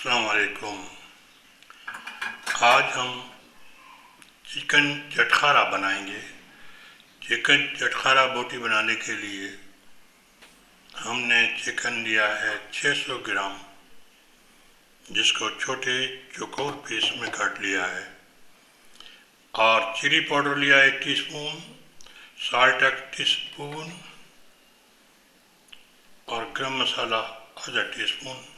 अस्सलाम वालेकुम। आज हम चिकन चटखारा बनाएंगे। चिकन चटखारा बोटी बनाने के लिए हमने चिकन लिया है 600 ग्राम, जिसको छोटे चौकोर पीस में काट लिया है, और चिली पाउडर लिया 1 टीस्पून, साल्ट 1 टीस्पून और गरम मसाला आधा टीस्पून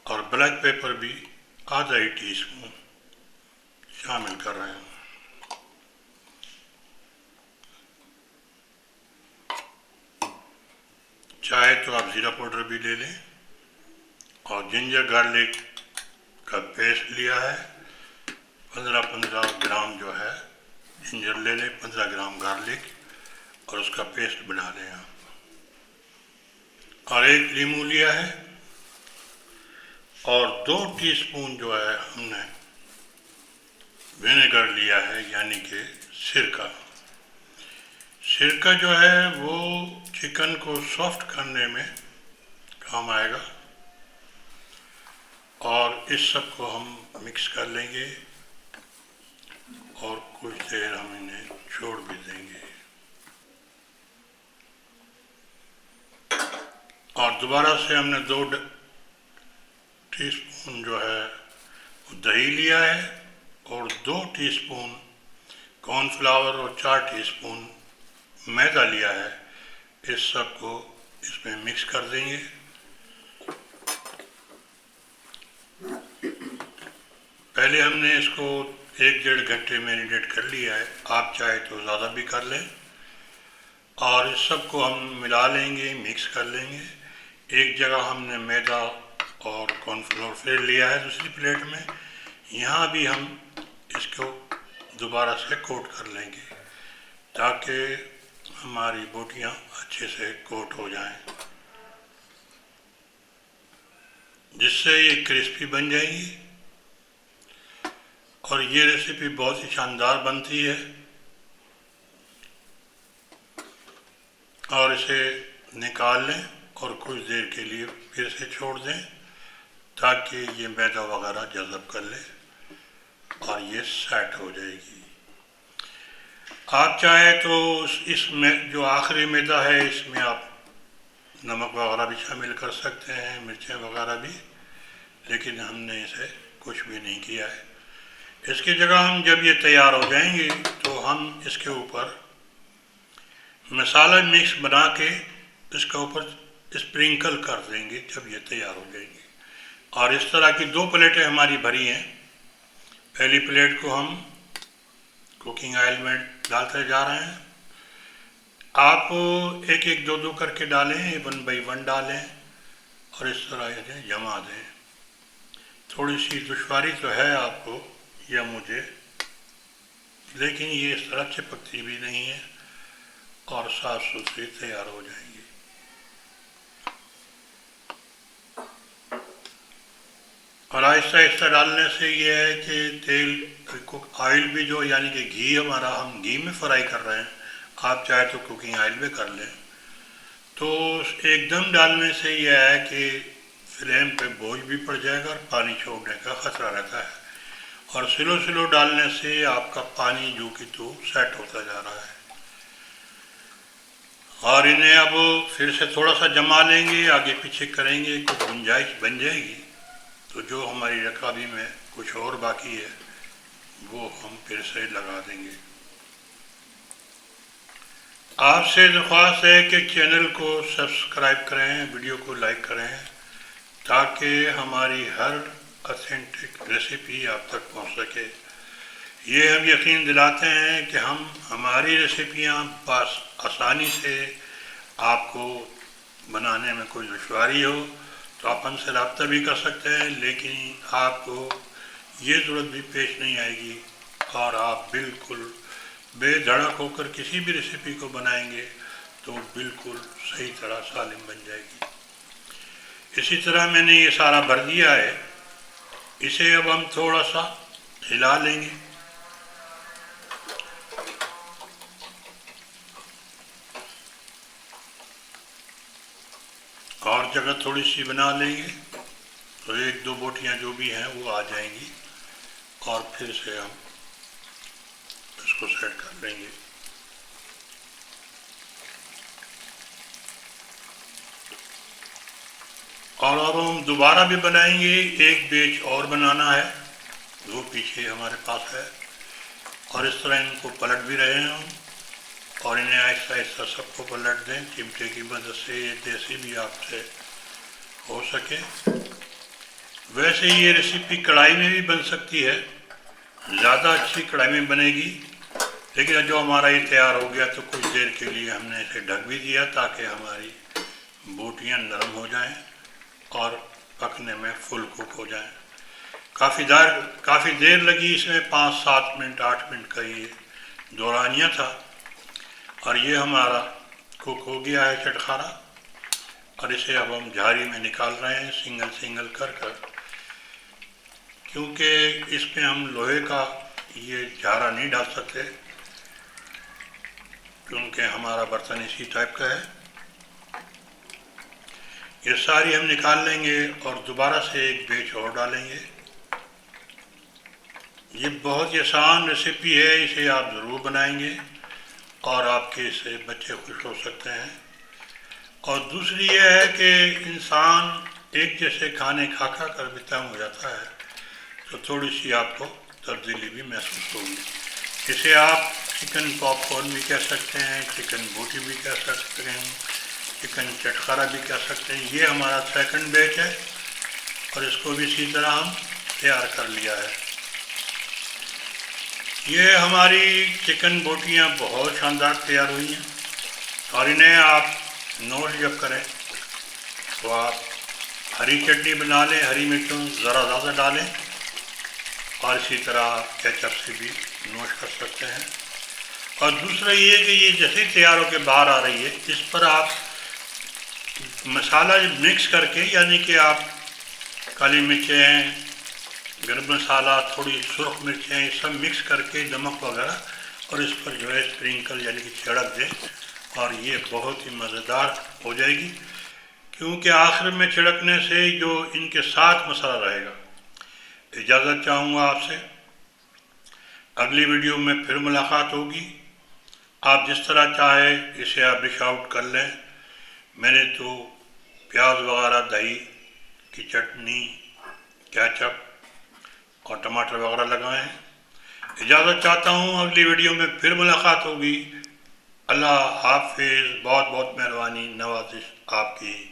और ब्लैक पेपर भी आधा ही टीस्पून शामिल कर रहे हैं। चाहे तो आप ज़ीरा पाउडर भी ले लें, और जिंजर गार्लिक का पेस्ट लिया है 15 ग्राम जो है जिंजर ले लें, 15 ग्राम गार्लिक, और उसका पेस्ट बना लें आप। और 1 लीमू लिया है, और 2 टीस्पून जो है हमने विनेगर लिया है, यानी कि सिरका। सिरका जो है वो चिकन को सॉफ्ट करने में काम आएगा, और इस सब को हम मिक्स कर लेंगे और कुछ देर हम इन्हें छोड़ भी देंगे। और दोबारा से हमने 2 टीस्पून जो है दही लिया है, और 2 टीस्पून कॉर्नफ्लावर और 4 टीस्पून मैदा लिया है। इस सब को इसमें मिक्स कर देंगे। पहले हमने इसको 1-1.5 घंटे मैरिनेट कर लिया है, आप चाहे तो ज़्यादा भी कर लें। और इस सब को हम मिला लेंगे, मिक्स कर लेंगे। एक जगह हमने मैदा और कॉर्नफ्लोर फिर लिया है दूसरी प्लेट में, यहाँ भी हम इसको दोबारा से कोट कर लेंगे ताकि हमारी बोटियाँ अच्छे से कोट हो जाएं, जिससे ये क्रिस्पी बन जाएंगी। और ये रेसिपी बहुत ही शानदार बनती है। और इसे निकाल लें और कुछ देर के लिए फिर से छोड़ दें ताकि ये मैदा वगैरह जज़ब कर ले और ये सेट हो जाएगी। आप चाहे तो इसमें जो आखिरी मैदा है इसमें आप नमक वगैरह भी शामिल कर सकते हैं, मिर्चें वगैरह भी, लेकिन हमने इसे कुछ भी नहीं किया है। इसकी जगह हम जब ये तैयार हो जाएंगे तो हम इसके ऊपर मसाला मिक्स बना के इसके ऊपर स्प्रिंकल कर देंगे जब ये तैयार हो जाएंगे। और इस तरह की 2 प्लेटें हमारी भरी हैं। पहली प्लेट को हम कुकिंग ऑयल में डालते जा रहे हैं। आप 1-1, 2-2 करके डालें, 1 बाई 1 डालें और इस तरह इन्हें जमा दें। थोड़ी सी दुश्वारी तो है आपको या मुझे, लेकिन ये इस तरह चिपकती भी नहीं है और साफ सुथरी तैयार हो जाएंगी। और आहिस्ता आहिस्ता डालने से ये है कि तेल ऑयल भी जो यानी कि घी हमारा, हम घी में फ्राई कर रहे हैं, आप चाहे तो कुकिंग ऑयल में कर लें। तो एकदम डालने से यह है कि फ्लेम पे बोझ भी पड़ जाएगा और पानी छोड़ने का खतरा रहता है। और स्लो स्लो डालने से आपका पानी जो कि तो सेट होता जा रहा है। और इन्हें अब फिर से थोड़ा सा जमा लेंगे, आगे पीछे करेंगे, कुछ गुंजाइश बन जाएगी। तो जो हमारी रकाबी में कुछ और बाकी है वो हम फिर से लगा देंगे। आपसे दरख्वास्त है कि चैनल को सब्सक्राइब करें, वीडियो को लाइक करें, ताकि हमारी हर ऑथेंटिक रेसिपी आप तक पहुंच सके। ये हम यकीन दिलाते हैं कि हम हमारी रेसिपियां बस आसानी से आपको बनाने में कोई दुश्वारी हो तो आप हमसे रब्ता भी कर सकते हैं, लेकिन आपको ये ज़रूरत भी पेश नहीं आएगी और आप बिल्कुल बेधड़क होकर किसी भी रेसिपी को बनाएंगे तो बिल्कुल सही तरह सालिम बन जाएगी। इसी तरह मैंने ये सारा भर दिया है। इसे अब हम थोड़ा सा हिला लेंगे। और जगह थोड़ी सी बना लेंगे तो एक दो बोटियां जो भी हैं वो आ जाएंगी और फिर से हम इसको सेट कर लेंगे। और अब हम दोबारा भी बनाएंगे, एक बैच और बनाना है, वो पीछे हमारे पास है। और इस तरह इनको पलट भी रहे हैं हम, और इन्हें ऐसा ऐसा सबको पलट दें चिमटे की मदद से, जैसे भी आपसे हो सके। वैसे ये रेसिपी कढ़ाई में भी बन सकती है, ज़्यादा अच्छी कढ़ाई में बनेगी, लेकिन जो हमारा ये तैयार हो गया तो कुछ देर के लिए हमने इसे ढक भी दिया ताकि हमारी बोटियां नरम हो जाएं और पकने में फुल कुक हो जाएं। काफ़ी देर लगी इसमें, 5-7 मिनट 8 मिनट का ये दौरानिया था। और ये हमारा कुक हो गया है चटखारा, और इसे अब हम झारी में निकाल रहे हैं सिंगल सिंगल कर कर, क्योंकि इसमें हम लोहे का ये झारा नहीं डाल सकते क्योंकि हमारा बर्तन इसी टाइप का है। ये सारी हम निकाल लेंगे और दोबारा से एक बैच और डालेंगे। ये बहुत ही आसान रेसिपी है, इसे आप ज़रूर बनाएंगे और आपके इससे बच्चे खुश हो सकते हैं। और दूसरी ये है कि इंसान एक जैसे खाने खा खा कर भी तंग हो जाता है, तो थोड़ी सी आपको तब्दीली भी महसूस होगी। इसे आप चिकन पॉपकॉर्न भी कह सकते हैं, चिकन बोटी भी कह सकते हैं, चिकन चटखारा भी कह सकते हैं। ये हमारा सेकंड बैच है और इसको भी इसी तरह हम तैयार कर लिया है। ये हमारी चिकन बोटियाँ बहुत शानदार तैयार हुई हैं, और इन्हें आप नोट जब करें तो आप हरी चटनी बना लें, हरी मिर्चों ज़रा ज़्यादा डालें, और इसी तरह केचप से भी नोट कर सकते हैं। और दूसरा ये कि ये जैसे तैयार होकर बाहर आ रही है, इस पर आप मसाला मिक्स करके, यानी कि आप काली मिर्चें, गरम मसाला, थोड़ी सुर्ख मिर्चें, ये सब मिक्स करके नमक वगैरह, और इस पर जो है स्प्रिंकल यानी कि छिड़क दें, और ये बहुत ही मज़ेदार हो जाएगी, क्योंकि आखिर में छिड़कने से जो इनके साथ मसाला रहेगा। इजाज़त चाहूँगा आपसे, अगली वीडियो में फिर मुलाकात होगी। आप जिस तरह चाहे इसे आप डिश आउट कर लें। मैंने तो प्याज वगैरह, दही की चटनी, केचप और टमाटर वगैरह लगाए हैं। इजाज़त चाहता हूँ, अगली वीडियो में फिर मुलाकात होगी। अल्लाह हाफिज़। बहुत बहुत मेहरबानी, नवाजिश आपकी।